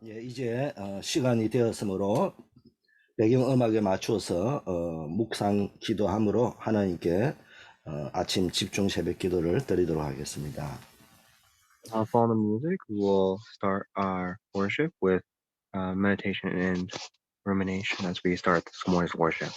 예, 이제 시간이 되었으므로 배경음악에 맞춰서 묵상 기도함으로 하나님께 아침 집중 새벽 기도를 드리도록 하겠습니다. Follow the music. We will start our worship with meditation and rumination as we start this morning's worship.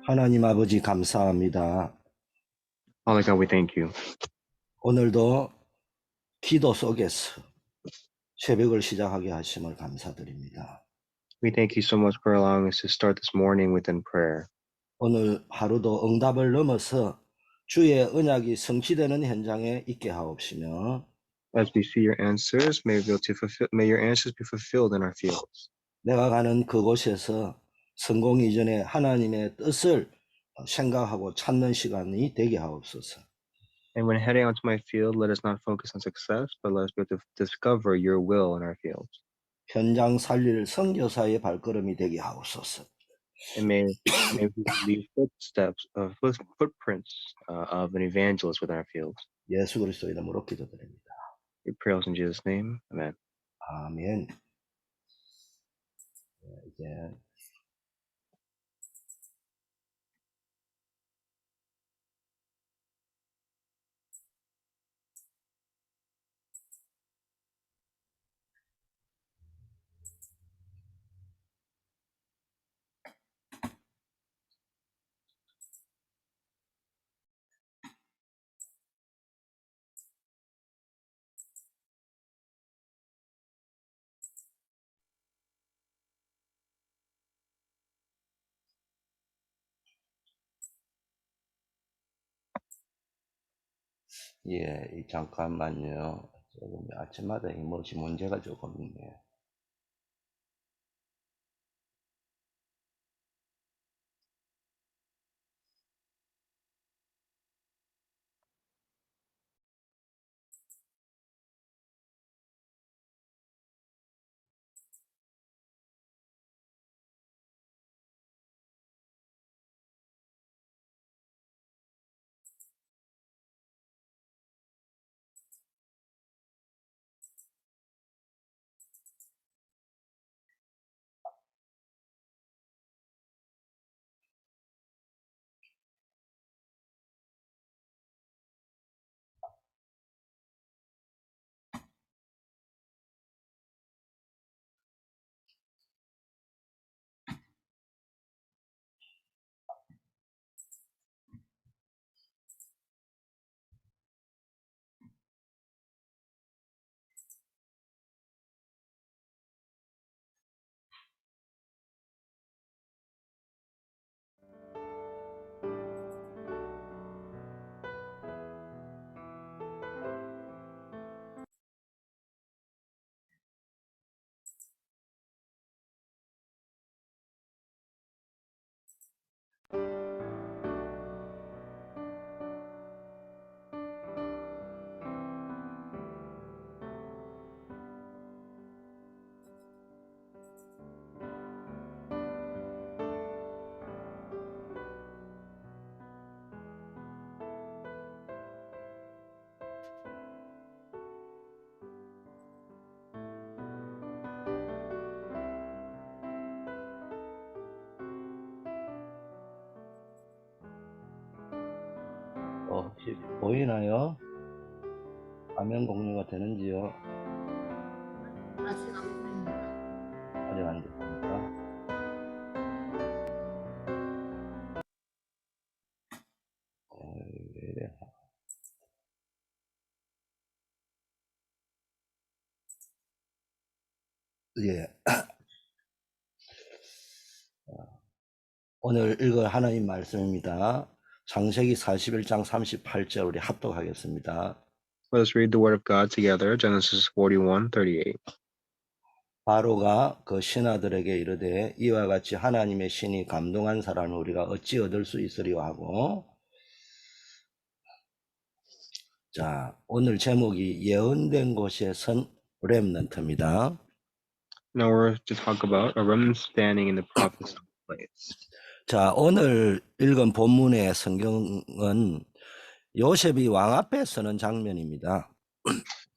하나님 아버지 감사합니다. Father God, we thank you. 오늘도 기도 속에서 새벽을 시작하게 하심을 감사드립니다. We thank you so much for allowing us to start this morning within prayer. 오늘 하루도 응답을 넘어서 주의 언약이 성취되는 현장에 있게 하옵시며 As we see your answers, may your answers be fulfilled in our fields. 내가 가는 그곳에서 성공 이전에 하나님의 뜻을 생각하고 찾는 시간이 되게 하옵소서. And when heading out to my field, let us not focus on success, but let us be able to discover your will in our fields. 현장 살릴 선교사의 발걸음이 되게 하옵소서. And may we leave footprints of an evangelist within our fields. 예수 그리스도 이름으로 기도드립니다. We pray in Jesus' name. Amen. 아멘. 이제 잠깐만요. 조금 아침마다 이 뭐지 문제가 조금 있네요. 혹시 보이나요? 화면 공유가 되는지요? 아직 안 보입니다. 아직 안 됐습니까? 왜 이래? 예. 오늘 읽을 하나님 말씀입니다. 창세기 41장 38절 우리 합독하겠습니다. Let us read the word of God together. Genesis 41:38. 바로가 그 신하들에게 이르되 이와 같이 하나님의 신이 감동한 사람을 우리가 어찌 얻을 수 있으리요 하고, 자, 오늘 제목이 예언된 곳에 선 렘넌트입니다. Now we're to talk about a remnant standing in the prophesied place. 자, 오늘 읽은 본문의 성경은 요셉이 왕 앞에 서는 장면입니다.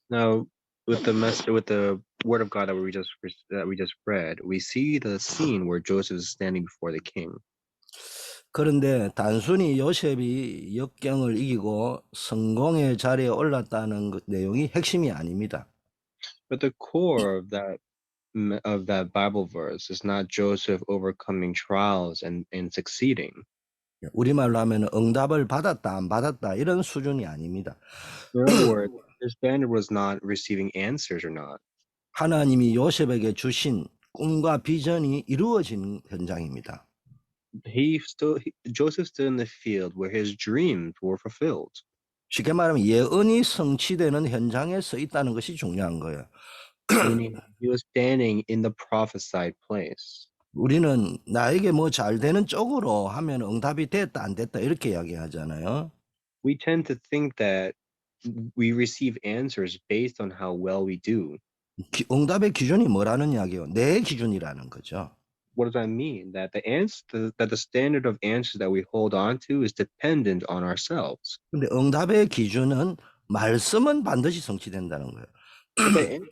Now, with the word of God that we just read, we see the scene where Joseph is standing before the king. 그런데 단순히 요셉이 역경을 이기고 성공의 자리에 올랐다는 그 내용이 핵심이 아닙니다. But the core of that Bible verse is not Joseph overcoming trials and succeeding. 우리말로 하면 응답을 받았다 안 받았다 이런 수준이 아닙니다. In other words, his standard was not receiving answers or not. 하나님이 요셉에게 주신 꿈과 비전이 이루어진 현장입니다. Joseph stood in the field where his dreams were fulfilled. 쉽게 말하면 예언이 성취되는 현장에 서 있다는 것이 중요한 거예요. Meaning he was standing in the prophesied place. 우리는 나에게 뭐 잘 되는 쪽으로 하면 응답이 됐다 안 됐다 이렇게 이야기하잖아요. We tend to think that we receive answers based on how well we do. 응답의 기준이 뭐라는 이야기예요? 내 기준이라는 거죠. What does that mean? That the standard of answers that we hold on to is dependent on ourselves. 근데 응답의 기준은 말씀은 반드시 성취된다는 거예요. But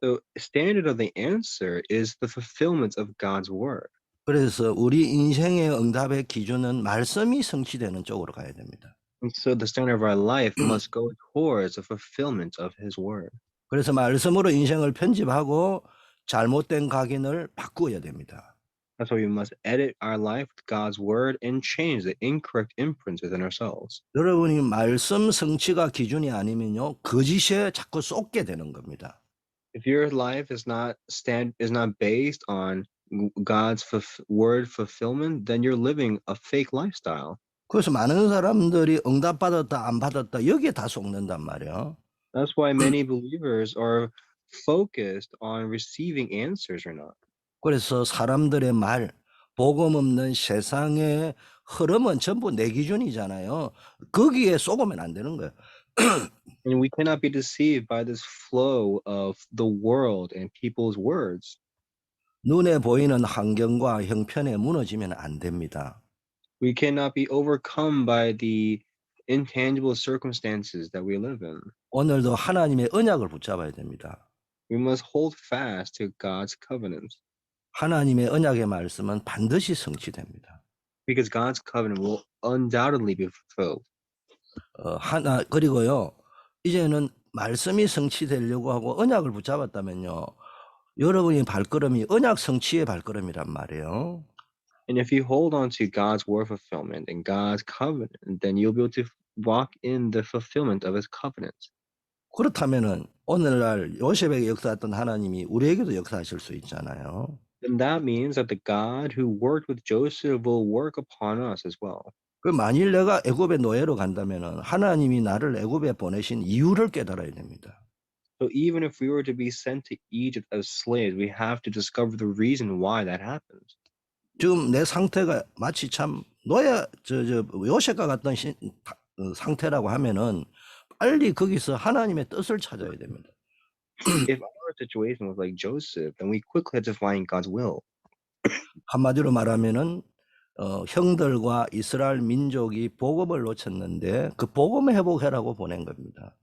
the standard of the answer is the fulfillment of God's word. 그래서 우리 인생의 응답의 기준은 말씀이 성취되는 쪽으로 가야 됩니다. And so the standard of our life must go towards the fulfillment of his word. 그래서 말씀으로 인생을 편집하고 잘못된 각인을 바꾸어야 됩니다. That's why we must edit our life with God's word and change the incorrect imprints within ourselves. 여러분이 말씀 성취가 기준이 아니면요, 거짓에 자꾸 쏟게 되는 겁니다. If your life is not based on God's word fulfillment, then you're living a fake lifestyle. 그래서 많은 사람들이 응답 받았다 안 받았다 여기에 다 속는단 말이에요. That's why many believers are focused on receiving answers or not. 그래서 사람들의 말, 복음 없는 세상의 흐름은 전부 내 기준이잖아요. 거기에 속으면 안 되는 거예요. And we cannot be deceived by this flow of the world and people's words. 눈에 보이는 환경과 형편에 무너지면 안 됩니다. We cannot be overcome by the intangible circumstances that we live in. 오늘도 하나님의 언약을 붙잡아야 됩니다. We must hold fast to God's covenant. 하나님의 언약의 말씀은 반드시 성취됩니다. Because God's covenant will undoubtedly be fulfilled. 그리고요, 이제는 말씀이 성취되려고 하고 언약을 붙잡았다면요, 여러분의 발걸음이 언약 성취의 발걸음이란 말이에요. And if you hold on to God's word fulfillment and God's covenant, then you'll be able to walk in the fulfillment of his covenant. 그렇다면은 오늘날 요셉에게 역사했던 하나님이 우리에게도 역사하실 수 있잖아요. Then that means that the God who worked with Joseph will work upon us as well. 그 만일 내가 애굽의 노예로 간다면은 하나님이 나를 애굽에 보내신 이유를 깨달아야 됩니다. So even if we were to be sent to Egypt as slaves, we have to discover the reason why that happens. 지금 내 상태가 마치 참 노예 요셉과 같던 상태라고 하면은 빨리 거기서 하나님의 뜻을 찾아야 됩니다. If our situation was like Joseph, then we quickly had to find God's will. 한마디로 말하면은 형들과 이스라엘 민족이 복음을 놓쳤는데 그 복음 회복해라고 보낸 겁니다.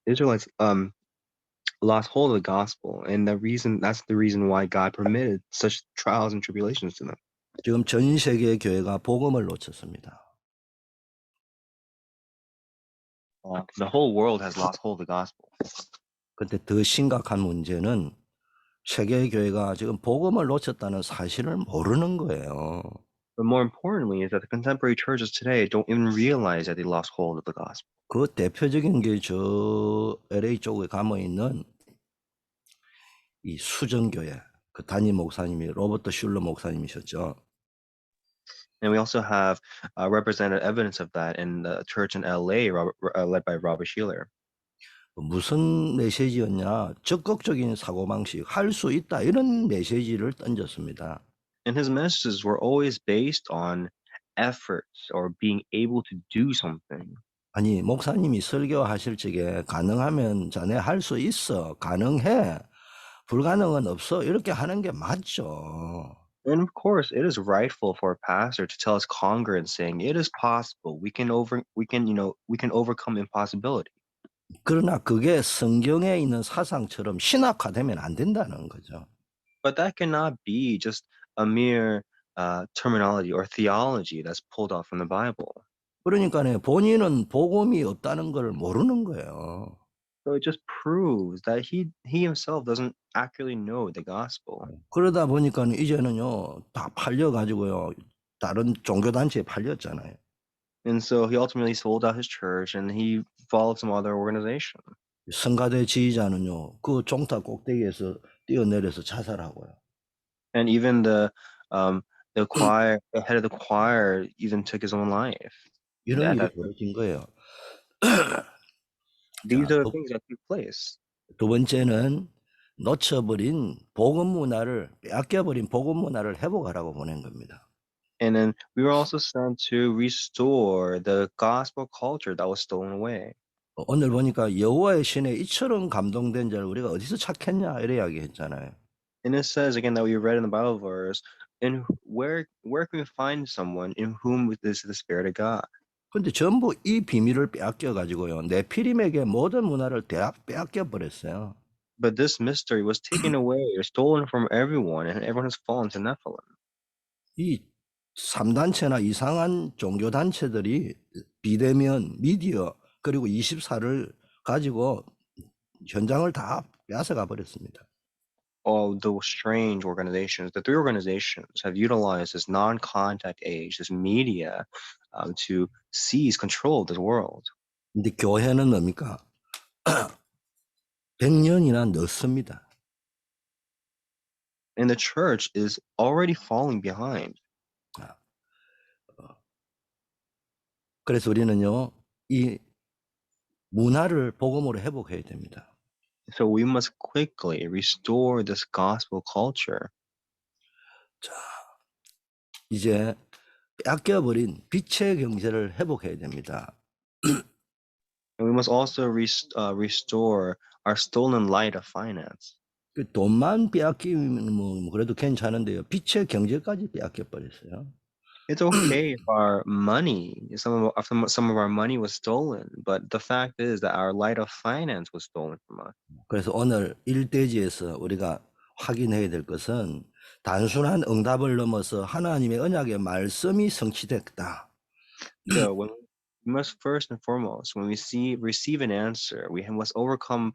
Israelites lost hold of the gospel, and that's the reason why God permitted such trials and tribulations to them. 지금 전 세계 교회가 복음을 놓쳤습니다. The whole world has lost hold of the gospel. 근데 더 심각한 문제는 세계 교회가 지금 복음을 놓쳤다는 사실을 모르는 거예요. But more importantly is that the contemporary churches today don't even realize that they lost hold of the gospel. 그 대표적인 게 저 LA 쪽에 감어 있는 이 수정교회 그 담임 목사님이 로버트 슐러 목사님이셨죠. And we also have represented evidence of that in the church in LA, led by Robert Sheeler. 무슨 메시지였냐? 적극적인 사고방식, 할 수 있다. 이런 메시지를 던졌습니다. And his messages were always based on efforts or being able to do something. 아니, 목사님이 설교하실 적에 가능하면 자네 할 수 있어. 가능해. 불가능은 없어. 이렇게 하는 게 맞죠. And of course, it is rightful for a pastor to tell his congregants saying it is possible. We can overcome impossibility. 그러나 그게 성경에 있는 사상처럼 신학화되면 안 된다는 거죠. But that cannot be just a mere terminology or theology that's pulled out from the Bible. 그러니까 본인은 복음이 없다는 걸 모르는 거예요. So it just proves that he himself doesn't accurately know the gospel. 그러다 보니까 이제는요, 다 팔려가지고요, 다른 종교단체에 팔렸잖아요. And so he ultimately sold out his church and he followed some other organization. 성가대 지휘자는요, 그 종탑 꼭대기에서 뛰어내려서 자살하고요. And even the choir, the head of the choir even took his own life. 이런 일이 That 벌어진 거예요. these 자, are the things that took place. 두 번째는 놓쳐버린 복음 문화를, 빼앗겨버린 복음 문화를 회복하라고 보낸 겁니다. And then we were also sent to restore the gospel culture that was stolen away. 오늘 보니까 여호와의 신에 이처럼 감동된 자를 우리가 어디서 찾겠냐 이래 이야기했잖아요. And it says again that we read in the Bible verse, and where can we find someone in whom is the Spirit of God? 근데 전부 이 비밀을 빼앗겨 가지고요, 네피림에게 모든 문화를 다 빼앗겨 버렸어요. But this mystery was taken away or stolen from everyone, and everyone has fallen to Nephilim. 이 3단체나 이상한 종교단체들이 비대면, 미디어, 그리고 24를 가지고 현장을 다 빼앗아가 버렸습니다. All those strange organizations, the three organizations, have utilized this non-contact age, this media, to seize control of this world. 근데 교회는 뭡니까? 100년이나 늦습니다. And the church is already falling behind. 그래서 우리는요, 이 문화를 복음으로 회복해야 됩니다. So we must quickly restore this gospel culture. 자, 이제 빼앗겨버린 빛의 경제를 회복해야 됩니다. And we must also restore our stolen light of finance. 그 돈만 빼앗기면 뭐 그래도 괜찮은데요. 빛의 경제까지 빼앗겨 버렸어요. It's okay if our money, some of our money was stolen, but the fact is that our light of finance was stolen from us. 그래서 오늘 1대지에서 우리가 확인해야 될 것은 단순한 응답을 넘어서 하나님의 언약의 말씀이 성취됐다. So we must first and foremost, when we receive an answer, we must overcome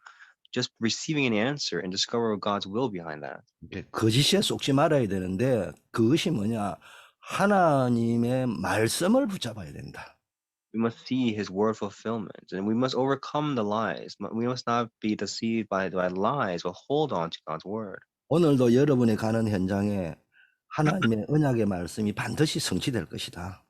just receiving an answer and discover God's will behind that. 거짓에 속지 말아야 되는데 그것이 뭐냐? 하나님의 말씀을 붙잡아야 된다. We must see His word fulfillment, and we must overcome the lies. We must not be deceived by lies, but hold on to God's word. 오늘도 여러분이 가는 현장에 하나님의 언약의 말씀이 반드시 성취될 것이다.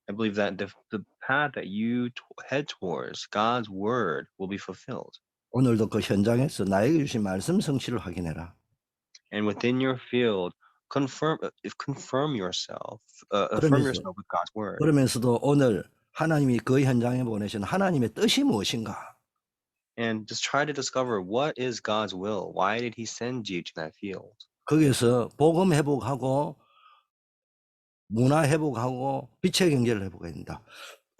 I believe that the path that you head towards, God's word, will be fulfilled. 오늘도 그 현장에서 나에게 주신 말씀 성취를 확인해라. And within your field, confirm yourself, affirm 그러면서- yourself with God's word. 그러면서도 오늘 하나님이 그 현장에 보내신 하나님의 뜻이 무엇인가? And just try to discover what is God's will. Why did He send you to that field? 거기에서 복음 회복하고 문화 회복하고 빛의 경제를 회복해야 된다.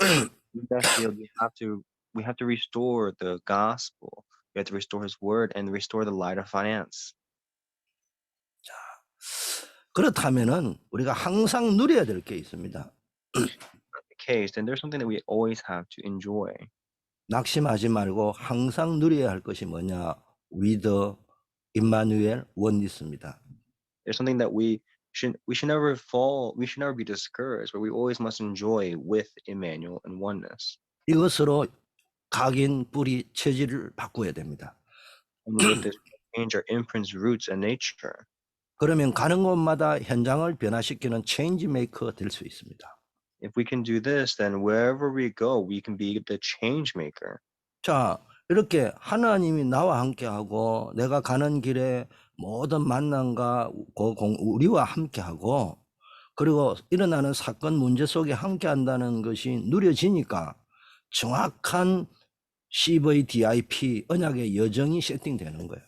In that field, we have to restore the gospel. We have to restore His word and restore the light of finance. 그렇다면은 우리가 항상 누려야 될 게 있습니다. The case, then there's something that we always have to enjoy. 낙심하지 말고 항상 누려야 할 것이 뭐냐? with 임마누엘 원리스입니다. There's something that we should never be discouraged, but we always must enjoy with Emmanuel and oneness. 이것으로 각인 뿌리 체질을 바꿔야 됩니다. And with this, change our imprints, roots, and nature. 그러면 가는 곳마다 현장을 변화시키는 체인지 메이커가 될 수 있습니다. If we can do this, then wherever we go, we can be the change maker. 자, 이렇게 하나님이 나와 함께하고 내가 가는 길에 모든 만남과 우리와 함께하고 그리고 일어나는 사건 문제 속에 함께한다는 것이 누려지니까 정확한 CVDIP 언약의 여정이 세팅되는 거예요.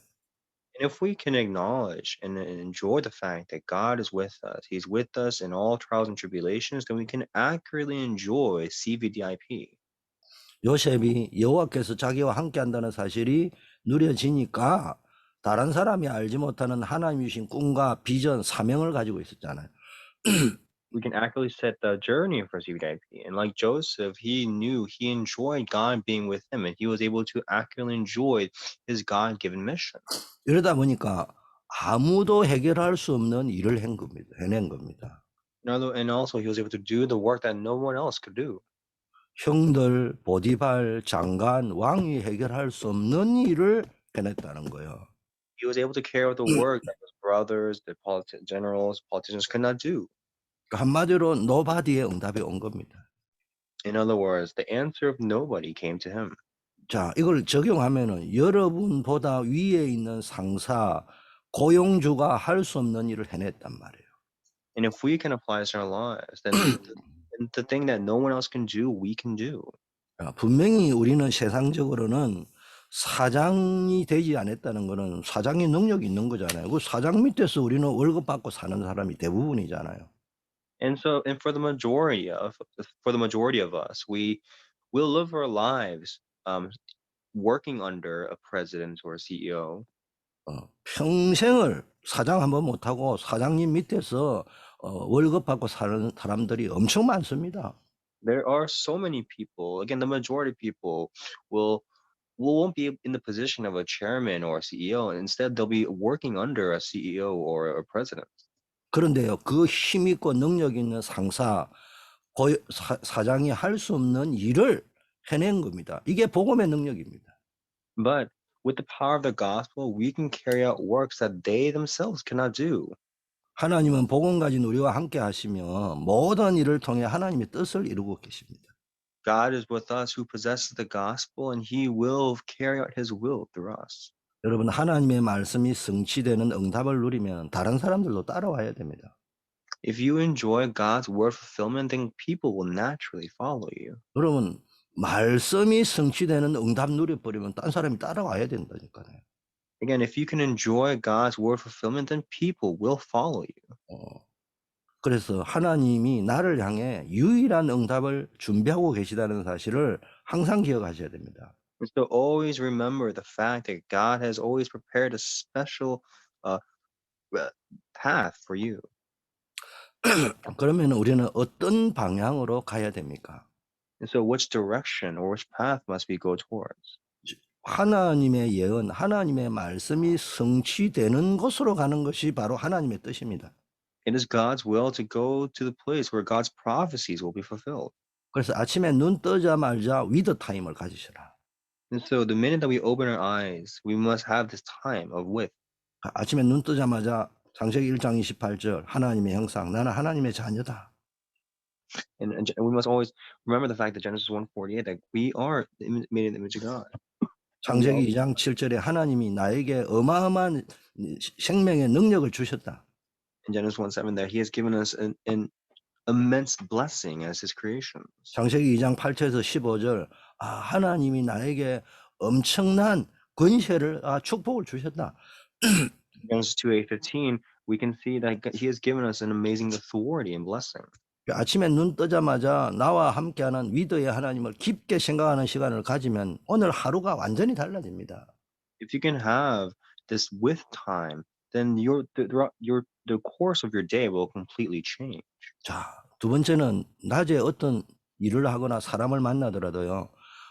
And if we can acknowledge and enjoy the fact that God is with us, He's with us in all trials and tribulations, then we can accurately enjoy CVDIP. 요셉이 여호와께서 자기와 함께한다는 사실이 누려지니까 다른 사람이 알지 못하는 하나님이 주신 꿈과 비전, 사명을 가지고 있었잖아요. We can accurately set the journey for CVDIP. And like Joseph, he knew he enjoyed God being with him, and he was able to accurately enjoy his God-given mission. 이러다 보니까 아무도 해결할 수 없는 일을 해낸 겁니다. And also, he was able to do the work that no one else could do. 형들, 보디발, 장관, 왕이 해결할 수 없는 일을 해냈다는 거예요. He was able to carry out the work that his brothers, the generals, politicians could not do. 한마디로 노바디의 응답이 온 겁니다. In other words, the answer of nobody came to him. 자, 이걸 적용하면은 여러분보다 위에 있는 상사, 고용주가 할 수 없는 일을 해냈단 말이에요. And if we can apply this in our lives, then the thing that no one else can do, we can do. 분명히 우리는 세상적으로는 사장이 되지 않았다는 거는 사장의 능력이 있는 거잖아요. 그 사장 밑에서 우리는 월급 받고 사는 사람이 대부분이잖아요. And for the majority of us, we will live our lives working under a president or a CEO. 평생을 사장 한번 못하고 사장님 밑에서 월급 받고 사는 사람들이 엄청 많습니다. There are so many people. Again, the majority of people won't be in the position of a chairman or a CEO. And instead, they'll be working under a CEO or a president. 그런데요, 그 힘 있고 능력 있는 상사, 사장이 할 수 없는 일을 해낸 겁니다. 이게 복음의 능력입니다. But with the power of the gospel, we can carry out works that they themselves cannot do. 하나님은 복음 가진 우리와 함께 하시며 모든 일을 통해 하나님의 뜻을 이루고 계십니다. God is with us who possesses the gospel, and He will carry out His will through us. 여러분, 하나님의 말씀이 성취되는 응답을 누리면 다른 사람들도 따라와야 됩니다. If you enjoy God's word fulfillment, then people will naturally follow you. 여러분, 말씀이 성취되는 응답 누려버리면 딴 사람이 따라와야 된다니까요. Again, if you can enjoy God's word fulfillment, then people will follow you. 그래서 하나님이 나를 향해 유일한 응답을 준비하고 계시다는 사실을 항상 기억하셔야 됩니다. So always remember the fact that God has always prepared a special path for you. 그러면 우리는 어떤 방향으로 가야 됩니까? And so which direction or which path must we go towards? 하나님의 예언, 하나님의 말씀이 성취되는 곳으로 가는 것이 바로 하나님의 뜻입니다. It is God's will to go to the place where God's prophecies will be fulfilled. 그래서 아침에 눈 뜨자마자 위드 타임을 가지시라. And so the minute that we open our eyes, we must have this time of with. 아침에 눈 뜨자마자 창세기 1장 28절 하나님의 형상, 나는 하나님의 자녀다. And we must always remember the fact that Genesis 1:48 that we are made in the image of God. 창세기 2장 7절에 하나님이 나에게 어마어마한 생명의 능력을 주셨다. In Genesis 1:7 that He has given us an immense blessing as His creation. 창세기 2장 8절에서 15절 하나님이 나에게 엄청난 권세를 축복을 주셨다. Genesis 2:8-15 we can see that He has given us an amazing authority and blessing. 아침에 눈 뜨자마자 나와 함께하는 위더의 하나님을 깊게 생각하는 시간을 가지면 오늘 하루가 완전히 달라집니다. If you can have this with time, then the course of your day will completely change. 자, 두 번째는 낮에 어떤 일을 하거나 사람을 만나더라도요.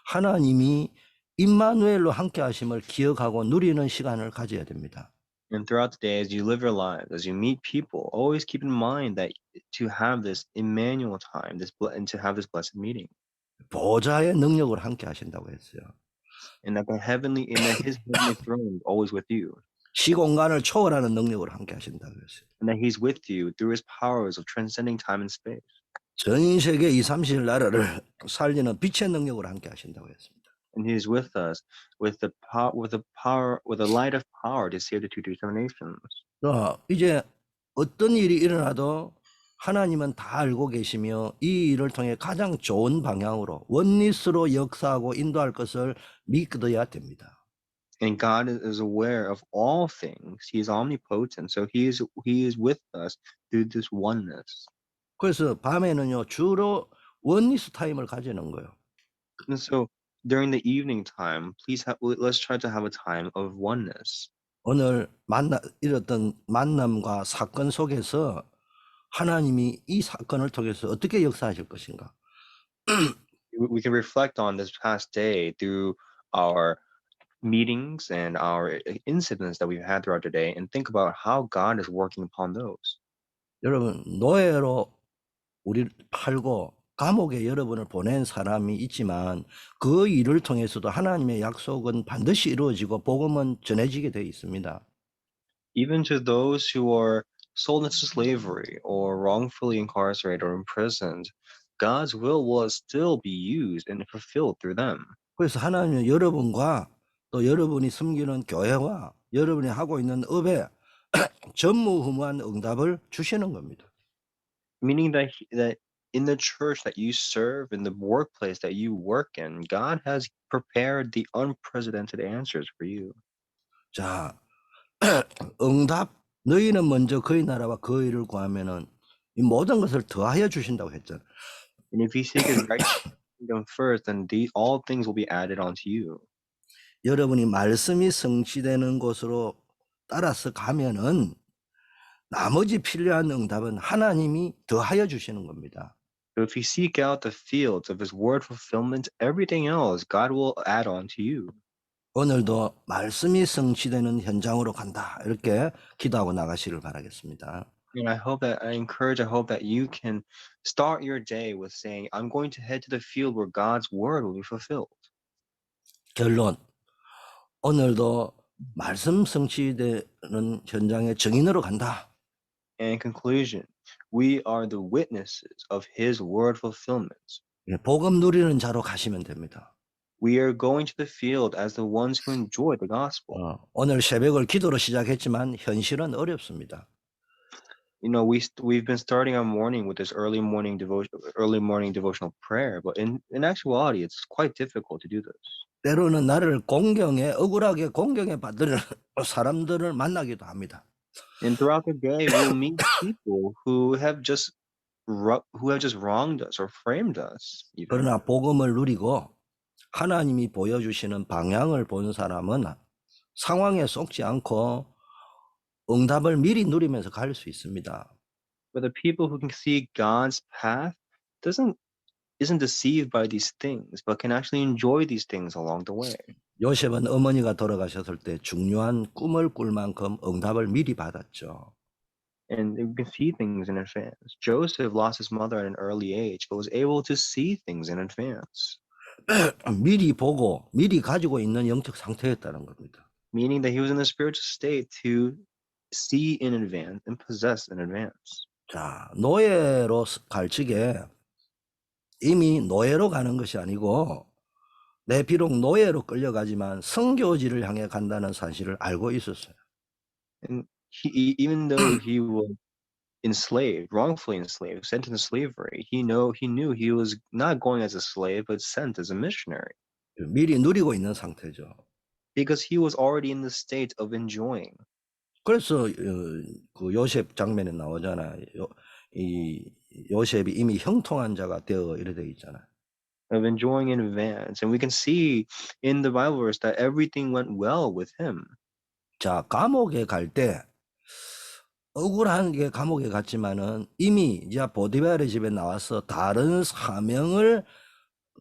하나님이 임마누엘로 함께 하심을 기억하고 누리는 시간을 가져야 됩니다. And throughout the day, as you live your lives, as you meet people, always keep in mind that to have this Emmanuel time, and to have this blessed meeting, 보좌의 능력을 함께 하신다고 했어요. and that His heavenly throne is always with you. 시공간을 초월하는 능력으로 함께 하신다고 했어요. and that He's with you through His powers of transcending time and space. 전 세계 2, 30일 나라를 살리는 빛의 능력으로 함께 하신다고 했습니다. And He is with us with the power, with the light of power to save the two determinations. 이제 어떤 일이 일어나도 하나님은 다 알고 계시며 이 일을 통해 가장 좋은 방향으로 원리스로 역사하고 인도할 것을 믿어야 됩니다. And God is aware of all things. He is omnipotent, so He is with us through this oneness. 그래서 밤에는요 주로 원리스 타임을 가지는 거예요. And so during the evening time, let's try to have a time of oneness. 오늘 이랬던 만남과 사건 속에서 하나님이 이 사건을 통해서 어떻게 역사하실 것인가? We can reflect on this past day through our meetings and our incidents that we've had throughout the day and think about how God is working upon those. 여러분 노예로 우리를 팔고 감옥에 여러분을 보낸 사람이 있지만 그 일을 통해서도 하나님의 약속은 반드시 이루어지고 복음은 전해지게 되어 있습니다. Even to those who are sold into slavery or wrongfully incarcerated or imprisoned, God's will still be used and fulfilled through them. 그래서 하나님은 여러분과 또 여러분이 섬기는 교회와 여러분이 하고 있는 업에 전무후무한 응답을 주시는 겁니다. Meaning that in the church that you serve, in the workplace that you work in, God has prepared the unprecedented answers for you. 자, 응답 너희는 먼저 그의 나라와 그 일을 구하면은 이 모든 것을 더하여 주신다고 했잖아. And if you seek His right kingdom first, then all things will be added onto you. 여러분이 말씀이 성취되는 곳으로 따라서 가면은 나머지 필요한 응답은 하나님이 더하여 주시는 겁니다. So if you seek out the fields of His word fulfillment, everything else God will add on to you. 오늘도 말씀이 성취되는 현장으로 간다. 이렇게 기도하고 나가시를 바라겠습니다. And I hope that you can start your day with saying, I'm going to head to the field where God's word will be fulfilled. 결론. 오늘도 말씀 성취되는 현장의 증인으로 간다. And in conclusion, we are the witnesses of His word fulfillment. 복음 누리는 자로 가시면 됩니다. We are going to the field as the ones who enjoy the gospel. 오늘 새벽을 기도로 시작했지만 현실은 어렵습니다. You know, we've been starting our morning with this early morning devotional prayer, but in actuality, it's quite difficult to do this. 때로는 나를 억울하게 공경해 받는 사람들을 만나기도 합니다. And throughout the day, we'll meet people who have just wronged us or framed us. Even. 그러나 복음을 누리고 하나님이 보여주시는 방향을 본 사람은 상황에 속지 않고 응답을 미리 누리면서 갈 수 있습니다. But the people who can see God's path isn't deceived by these things, but can actually enjoy these things along the way. 요셉은 어머니가 돌아가셨을 때 중요한 꿈을 꿀 만큼 응답을 미리 받았죠. And we can see things in advance. Joseph lost his mother at an early age, but was able to see things in advance. 미리 보고 미리 가지고 있는 영적 상태였다는 겁니다. Meaning that he was in the spiritual state to see in advance and possess in advance. 자, 노예로 갈 적에 이미 노예로 가는 것이 아니고 내 비록 노예로 끌려가지만 선교지를 향해 간다는 사실을 알고 있었어요. And even though he was wrongfully enslaved, sent into slavery, he knew he was not going as a slave, but sent as a missionary. 미리 누리고 있는 상태죠. Because he was already in the state of enjoying. 그래서 그 요셉 장면에 나오잖아요. 이 요셉이 이미 형통한 자가 되어 이래 돼 있잖아요. Of enjoying in advance. And we can see in the Bible verse that everything went well with him. 자, 감옥에 갈 때 억울한 게 감옥에 갔지만은 이미 이제 보디발의 집에 나와서 다른 사명을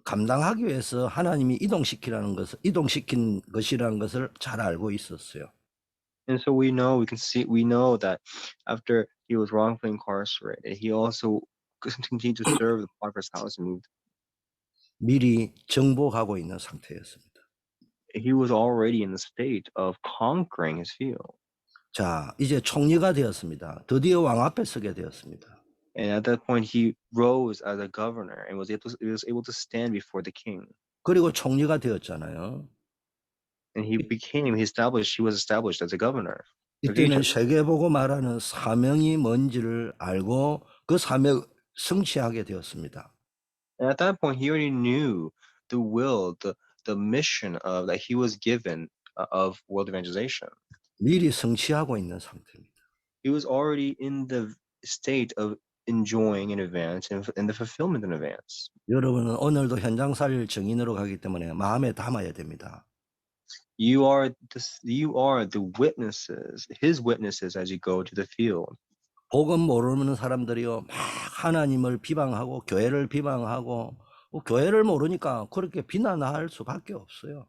감당하기 위해서 하나님이 이동시킨 것이라는 것을 잘 알고 있었어요. And so we know that after he was wrongfully incarcerated, he also continued to serve the Potiphar's house and moved. 미리 정복하고 있는 상태였습니다. He was already in the state of conquering his field. 자, 이제 총리가 되었습니다. 드디어 왕 앞에 서게 되었습니다. And at that point, he rose as a governor and he was able to stand before the king. 그리고 총리가 되었잖아요. And he was established as a governor of 이때는 Egypt. 세계보고 말하는 사명이 뭔지를 알고 그 사명을 성취하게 되었습니다. And at that point, he already knew the will, the mission of that he was given of world evangelization. 미리 성취하고 있는 상태입니다. He was already in the state of enjoying in advance and the fulfillment in advance. 여러분은 오늘도 현장살 증인으로 가기 때문에 마음에 담아야 됩니다. You are the witnesses, his witnesses as you go to the field. 복음 모르는 사람들이요 막 하나님을 비방하고 교회를 비방하고 교회를 모르니까 그렇게 비난할 수밖에 없어요.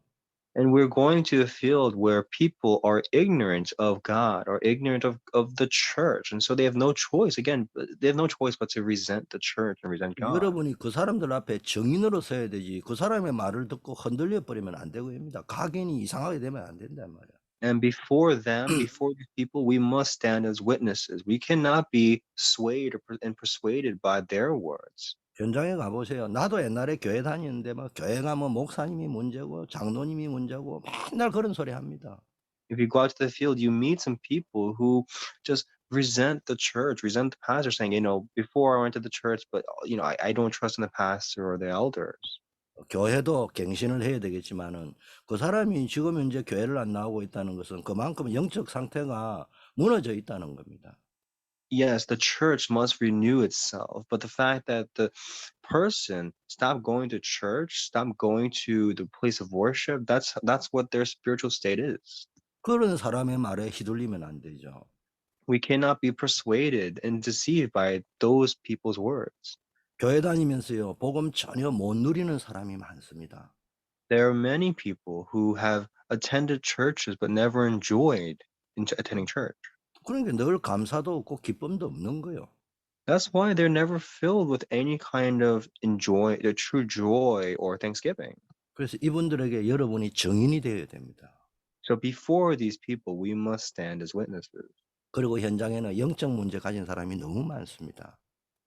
And we're going to the field where people are ignorant of God or ignorant of the church. And so they have no choice. Again, they have no choice but to resent the church and resent God. 여러분이 그 사람들 앞에 증인으로 서야 되지 그 사람의 말을 듣고 흔들려 버리면 안 되고입니다. 각인이 이상하게 되면 안 된단 말이야. And before them, before these people, we must stand as witnesses. We cannot be swayed and persuaded by their words. 현장에 가보세요. 나도 옛날에 교회 다니는데 막 교회 가면 목사님이 문제고 장로님이 문제고 맨날 그런 소리 합니다. If you go out to the field, you meet some people who just resent the church, resent the pastor, saying, before I went to the church, but I don't trust in the pastor or the elders. 교회도 갱신을 해야 되겠지만은 그 사람이 지금 현재 교회를 안 나오고 있다는 것은 그만큼 영적 상태가 무너져 있다는 겁니다. Yes, the church must renew itself, but the fact that the person stopped going to church, stopped going to the place of worship, that's what their spiritual state is. 그런 사람의 말에 휘둘리면 안 되죠. We cannot be persuaded and deceived by those people's words. 교회 다니면서요 복음 전혀 못 누리는 사람이 많습니다. There are many people who have attended churches but never enjoyed attending church. 그러니까 늘 감사도 없고 기쁨도 없는 거예요. That's why they're never filled with any kind of the true joy or thanksgiving. 그래서 이분들에게 여러분이 증인이 되어야 됩니다. So before these people, we must stand as witnesses. 그리고 현장에는 영적 문제 가진 사람이 너무 많습니다.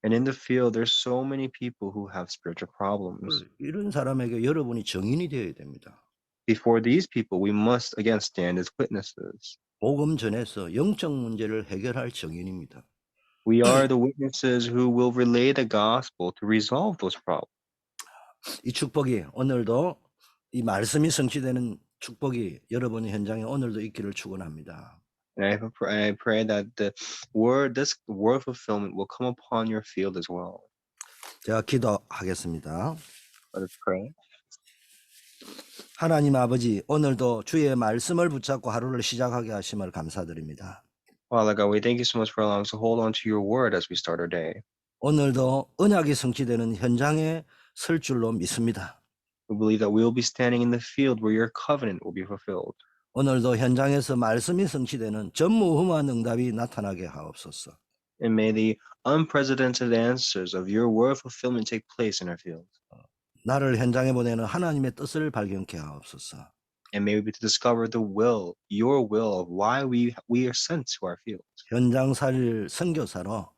And in the field, there's so many people who have spiritual problems. 이런 사람에게 여러분이 증인이 되어야 됩니다. Before these people, we must again stand as witnesses. 복음 전에서 영적 문제를 해결할 증인입니다. We are the witnesses who will relay the gospel to resolve those problems. 이 축복이 오늘도 이 말씀이 성취되는 축복이 여러분의 현장에 오늘도 있기를 축원합니다. And I pray that this word fulfillment will come upon your field as well. 제가 기도하겠습니다. Let us pray. 하나님 아버지, 오늘도 주의 말씀을 붙잡고 하루를 시작하게 하심을 감사드립니다. Father God, we thank you so much for allowing us to hold on to your word as we start our day. 오늘도 언약이 성취되는 현장에 설 줄로 믿습니다. We believe that we will be standing in the field where your covenant will be fulfilled. 오늘도 현장에서 말씀이 성취되는 전무후무한 응답이 나타나게 하옵소서. And may the unprecedented answers of your word fulfillment take place in our field. 나를 현장에 보내는 하나님의 뜻을 발견케 하옵소서. And may we be to discover your will of why we are sent to our field. 현장 살릴 선교사로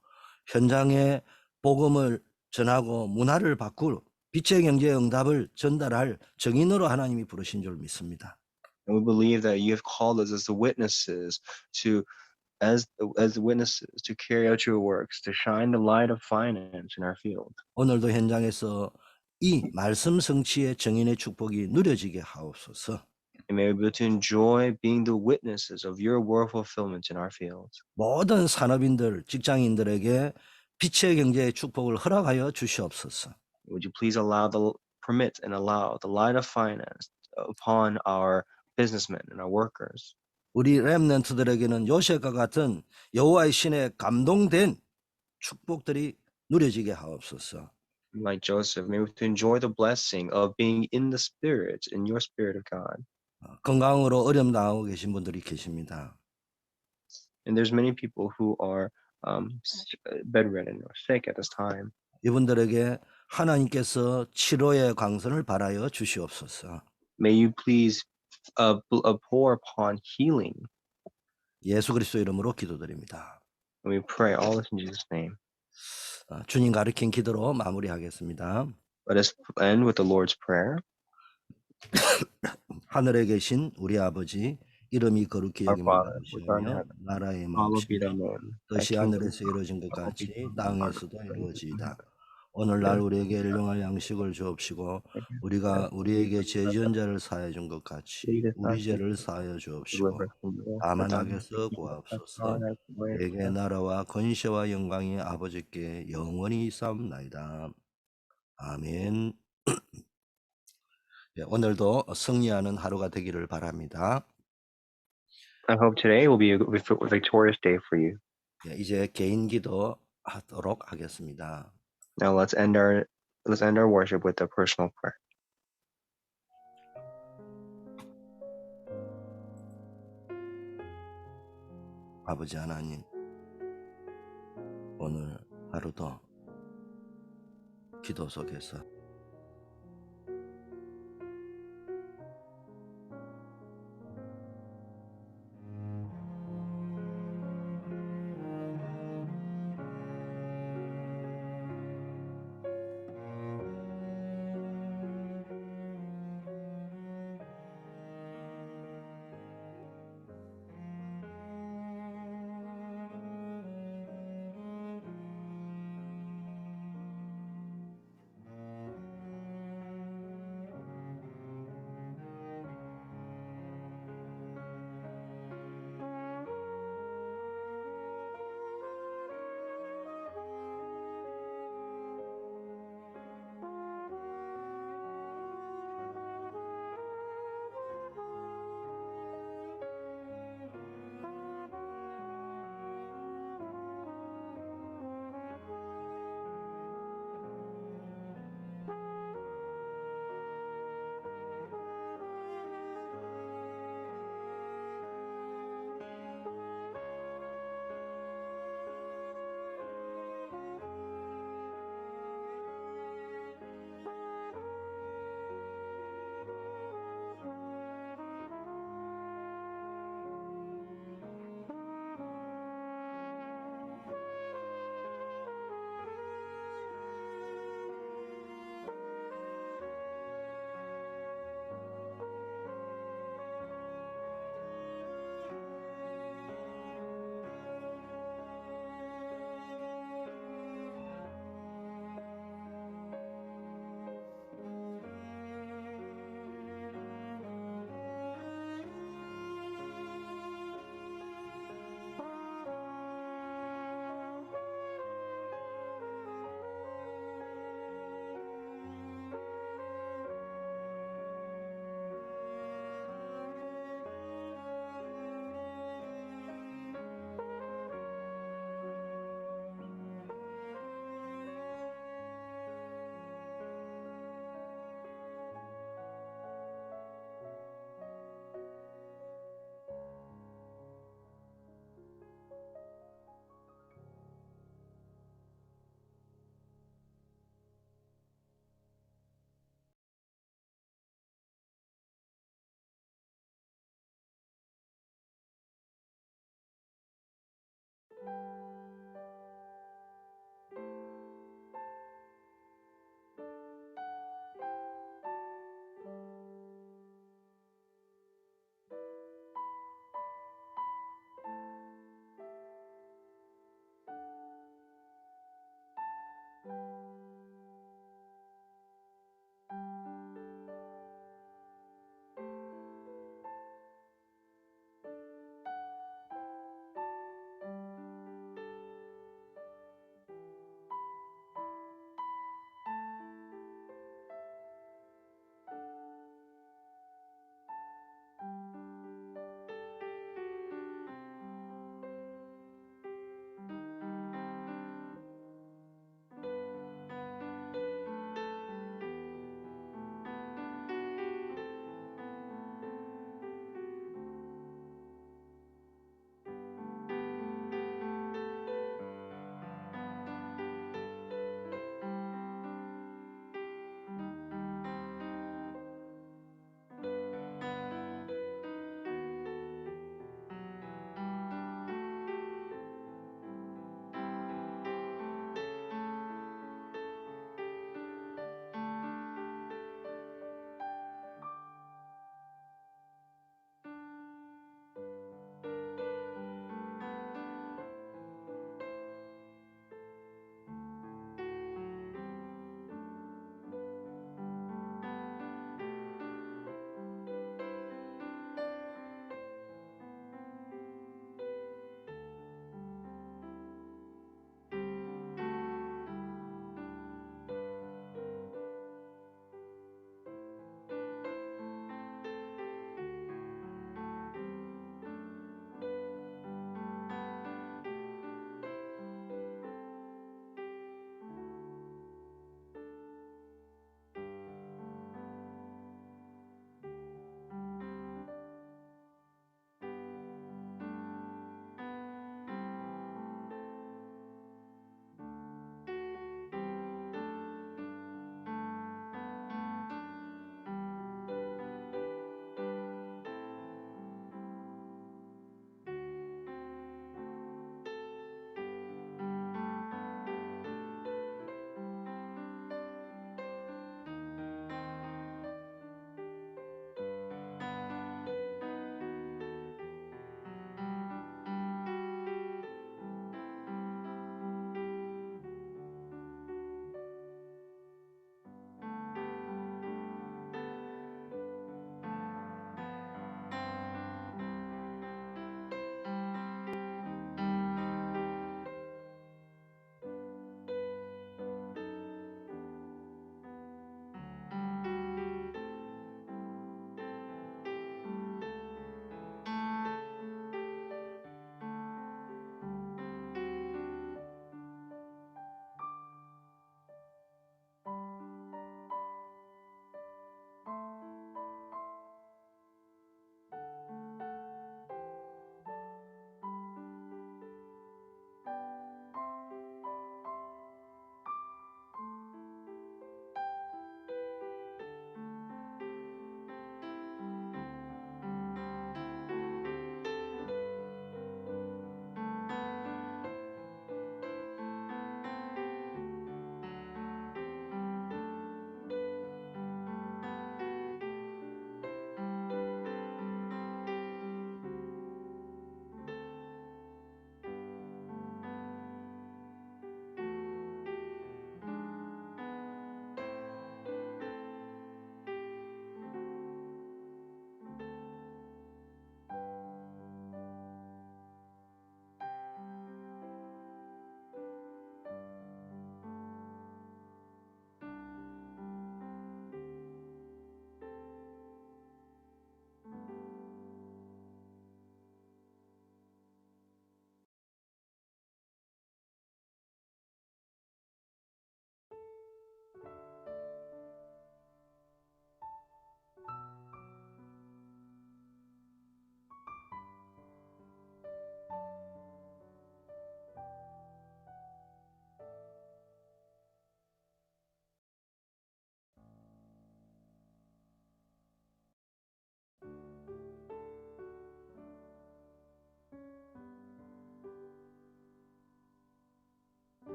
현장에 복음을 전하고 문화를 바꿀 빛의 경제의 응답을 전달할 증인으로 하나님이 부르신 줄 믿습니다. And we believe that you have called us as the witnesses to carry out your works, to shine the light of finance in our field. 오늘도 현장에서 이 말씀 성취의 증인의 축복이 누려지게 하옵소서. And may we be able to enjoy being the witnesses of your word fulfillment in our field. 모든 산업인들, 직장인들에게 빛의 경제의 축복을 허락하여 주시옵소서. Would you please permit and allow the light of finance upon our businessmen and our workers. 우리 렘넌트들에게는 요셉과 같은 여호와의 신에 감동된 축복들이 누려지게 하옵소서. Like Joseph, may we enjoy the blessing of being in the spirit, in your spirit of God. 건강으로 어려움 당하고 계신 분들이 계십니다. And there's many people who are bedridden or sick at this time. 이분들에게 하나님께서 치료의 광선을 발하여 주시옵소서. May you please pour upon healing. 예수 그리스도 이름으로 기도드립니다. And we pray all this in Jesus' name. 주님 가르친 기도로 마무리하겠습니다. Let us end with the Lord's Prayer. 하늘에 계신 우리 아버지, 이름이 거룩히 Our 여김을 Father, which art in 받으시오며 heaven, 나라의 hallowed be thy 마옵시며 name. Thy 뜻이 kingdom 하늘에서 이루어진 것 come, be 같이 done on earth 땅에서도 as it is in 이루어지이다. heaven. 오늘날 우리에게 일용할 양식을 주옵시고 우리가 우리에게 죄 지은 자를 사하여 준 것 같이 Lead us not 우리 into 죄를 사하여 주옵시고 deliver us from evil, for 다만 thine is the 악에서 kingdom, the 구하옵소서. power, and the glory 내게 forever. 나라와 권세와 영광이 아버지께 영원히 있사옵나이다. 아멘. 예, 오늘도 승리하는 하루가 되기를 바랍니다. I hope today will be a victorious day for you. 예, 이제 개인 기도 하도록 하겠습니다. Now let's end our worship with a personal prayer. 아버지 하나님, 오늘 하루도 기도 속에서